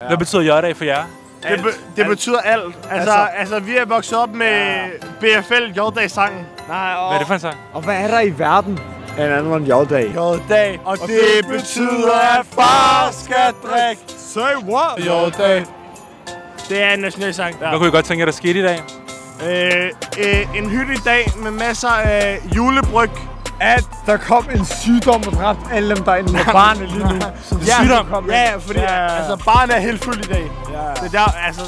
Hvad betyder J-dag for jer? Det betyder alt. Altså, vi er vokset op med BFL J-dag-sangen. Hvad er det for en sang? Og hvad er der i verden en anden end J-dag? J-dag. Og det betyder, at far skal drikke. Say what? J-dag. Det er en national sang. Hvad kunne I godt tænke jer, der skete i dag? En hyggelig dag med masser af julebryg. At der kom en sygdom og dræbte alle dem, der er inde med barnet lige nu. Sygdom? Ja, fordi altså, barnet er helt fyldt i dag. Ja. Det der, altså,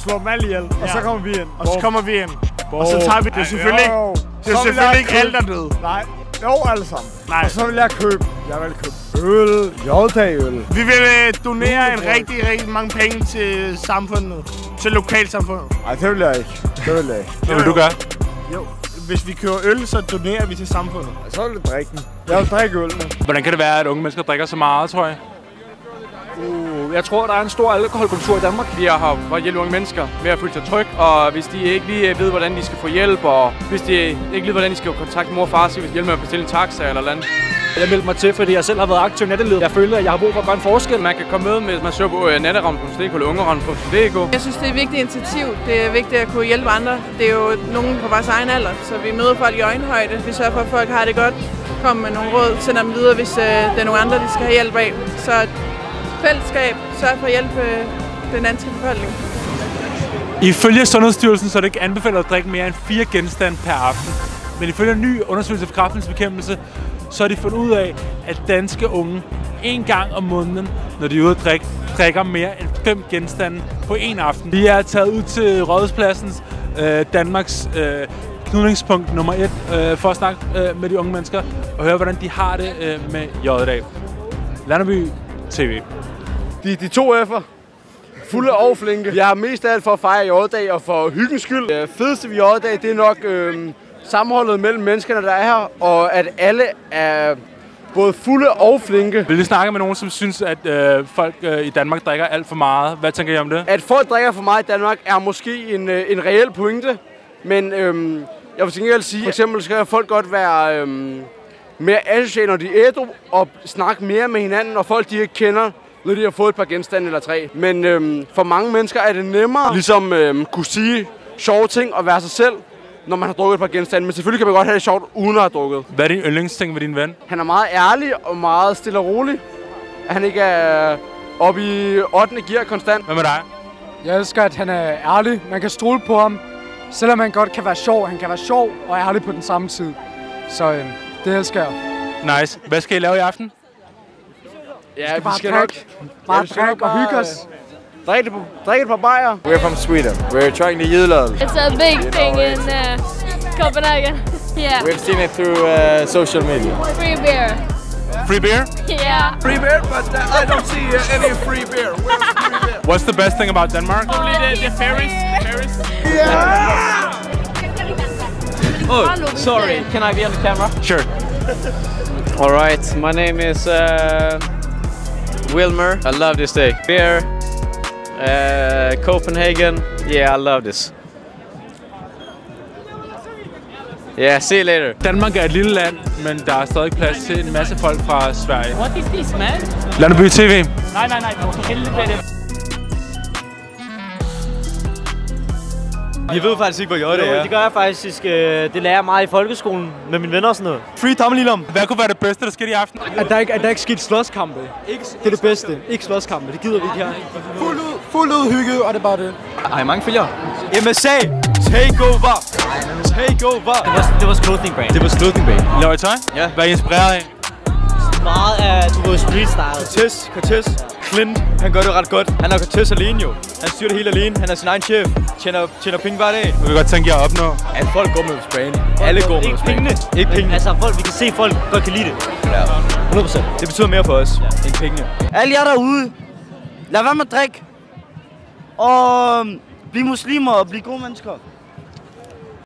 slår dem alle ihjel, og så kommer vi ind. Og så kommer vi ind. Og så tager vi det selvfølgelig ikke. Det er selvfølgelig ikke alle, der døde. Nej, jo alle sammen. Nej. Og så vil jeg købe. Jeg vil købe øl, J-dag-øl. Vi vil donere en rigtig mange penge til samfundet. Til lokalsamfundet. Nej, det vil jeg ikke. Det vil jeg ikke. Hvad vil du gøre? Jo. Hvis vi køber øl, så donerer vi til samfundet. Så vil jeg drikke den. Jeg vil drikke øl nu. Hvordan kan det være, at unge mennesker drikker så meget, tror jeg? Jeg tror, der er en stor alkoholkultur i Danmark. Vi har for at hjælpe unge mennesker med at føle sig tryg, og hvis de ikke lige ved, hvordan de skal få hjælp, og hvis de ikke ved, hvordan de skal kontakte mor og far, så vil de hjælpe med at bestille en taxa eller andet. Jeg meldte mig til, fordi jeg selv har været aktiv natteleder. Jeg føler, at jeg har brug for at gøre en forskel. Man kan komme med, hvis man søger på natterammen.dk eller ungerammen.dk. Jeg synes, det er et vigtigt initiativ. Det er vigtigt at kunne hjælpe andre. Det er jo nogen på vores egen alder, så vi møder folk i øjenhøjde. Vi sørger for, at folk har det godt. Kom med nogle råd, sender dem videre, hvis der er nogle andre, de skal have hjælp af. Så fællesskab, sørg for at hjælpe den danske befolkning. Ifølge Sundhedsstyrelsen så er det ikke anbefalet at drikke mere end 4 genstande per aften. Men ifølge en ny undersøgelse for Kræftens Bekæmpelse, så har de fundet ud af, at danske unge en gang om måneden, når de er ude at drikke, drikker mere end 5 genstande på en aften. Vi er taget ud til Rådhuspladsens Danmarks knudningspunkt nummer 1 for at snakke med de unge mennesker og høre, hvordan de har det med J-dag. Landerby TV. De 2 F'er. Fulde og flinke. Jeg har mest af alt for at fejre J-dag og for hyggens skyld. Det fedeste ved J-dag, det er nok sammenholdet mellem menneskerne, der er her, og at alle er både fulde og flinke. Vil I snakke med nogen, som synes, at folk i Danmark drikker alt for meget? Hvad tænker I om det? At folk drikker for meget i Danmark er måske en reel pointe, men jeg vil til gengæld sige, for eksempel skal folk godt være mere asociale, når de er ædru, og snakke mere med hinanden, og folk de ikke kender, når de har fået et par genstande eller 3. Men for mange mennesker er det nemmere ligesom kunne sige sjove ting og være sig selv, når man har drukket et par genstande. Men selvfølgelig kan man godt have det sjovt, uden at have drukket. Hvad er din yndlingsting ved din ven? Han er meget ærlig og meget stille og rolig. At han ikke er oppe i 8. gear konstant. Hvad med dig? Jeg elsker, at han er ærlig. Man kan stole på ham. Selvom han godt kan være sjov. Han kan være sjov og ærlig på den samme tid. Så det elsker jeg. Nice. Hvad skal I lave i aften? Ja, vi skal nok bare drikke og hygge os. Drikke et par bajer. We're from Sweden. We're trying the Jylland. It's a big thing in Copenhagen. Yeah. We've seen it through social media. Free beer. Free beer? Yeah. Free beer, but I don't see any free beer. Where's free beer? What's the best thing about Denmark? Only the ferries. Yeah! Oh, sorry. Can I be on the camera? Sure. All right, my name is Wilmer. I love this day. Beer, Copenhagen. Yeah, I love this. Yeah, see you later. Danmark er et lille land, men der er stadig plads til en masse folk fra Sverige. What is this, man? Landerby TV. Nej, for helvede. Jeg ved faktisk ikke, hvad J-dag er. Det gør jeg faktisk. Det lærer jeg meget i folkeskolen med mine venner og sådan noget. Free tammelilom. Hvad kunne være det bedste, der skete i aften? At der ikke skete slåskampe. Det er det bedste. Ikke slåskampe. Det gider vi ikke her. Fuld ud hygge, og det er bare det. Har I mange følgere? MSA! Takeover! Takeover! Det var clothing brand. Det var clothing brand. Laver I tøj? Ja. Hvad er I inspireret af? Meget af, street style. Cortez. Clint, han gør det ret godt. Han er Cortez alene jo. Han styrer det hele alene. Han er sin egen chef. Tjener penge hver dag. Hvad vil godt tænke jer at opnå? At folk går med sprayen. Alle går med sprayen. Ikke pengene. Altså, vi kan se, at folk godt kan lide det. Ja. 100%. Det betyder mere for os end pengene. Alle jer derude, lad være med at drikke. Og bliv muslimer og bliv gode mennesker.